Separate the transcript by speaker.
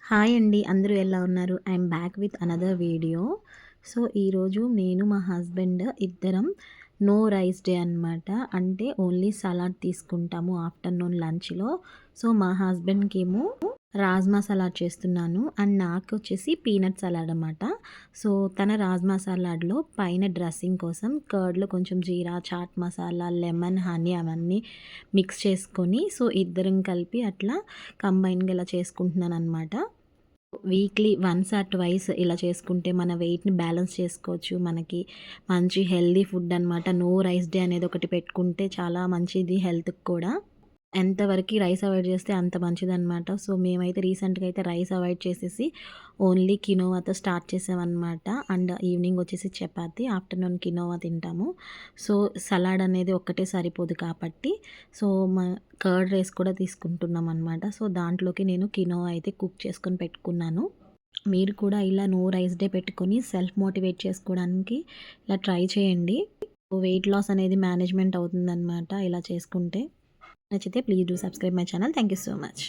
Speaker 1: Hi అండి. అందరూ ఎలా ఉన్నారు? I'm back with another video. So, ఈరోజు నేను మా హస్బెండ్ ఇద్దరం నో రైస్ డే అనమాట. అంటే ఓన్లీ సలాడ్ తీసుకుంటాము ఆఫ్టర్‌నూన్ లంచ్‌లో. సో, మా హస్బెండ్‌కేమో రాజ్మా సలాడ్ చేస్తున్నాను. అండ్ నాకొచ్చేసి పీనట్ సలాడ్ అనమాట. సో, తన రాజ్మా సలాడ్‌లో పైన డ్రెస్సింగ్ కోసం కర్డ్‌లో కొంచెం జీరా, చాట్ మసాలా, లెమన్, హనీ అవన్నీ మిక్స్ చేసుకొని సో, ఇద్దరం కలిపి అట్లా కంబైన్‌గా ఇలా చేసుకుంటున్నాననమాట. వీక్లీ వన్స్ ఆర్ ట్వైస్ ఇలా చేసుకుంటే మన వెయిట్‌ని బ్యాలెన్స్ చేసుకోవచ్చు. మనకి మంచి హెల్తీ ఫుడ్ అనమాట. నో రైస్ డే అనేది ఒకటి పెట్టుకుంటే చాలా మంచిది హెల్త్‌కి కూడా. ఎంతవరకి రైస్ అవాయిడ్ చేస్తే అంత మంచిదనమాట. సో, మేమైతే రీసెంట్‌గా అయితే రైస్ అవాయిడ్ చేసేసి ఓన్లీ కినోవాతో స్టార్ట్ చేసామనమాట. అండ్ ఈవినింగ్ వచ్చేసి చపాతీ, ఆఫ్టర్‌నూన్ కినోవా తింటాము. సో, సలాడ్ అనేది ఒక్కటే సరిపోదు కాబట్టి సో, కర్డ్ రైస్ కూడా తీసుకుంటున్నామనమాట. సో, దాంట్లోకి నేను కినోవా అయితే కుక్ చేసుకొని పెట్టుకున్నాను. మీరు కూడా ఇలా నో రైస్ డే పెట్టుకొని సెల్ఫ్ మోటివేట్ చేసుకోవడానికి ఇలా ట్రై చేయండి. వెయిట్ లాస్ అనేది మేనేజ్‌మెంట్ అవుతుందనమాట ఇలా చేసుకుంటే. నచ్చితే please do subscribe my channel. Thank you so much.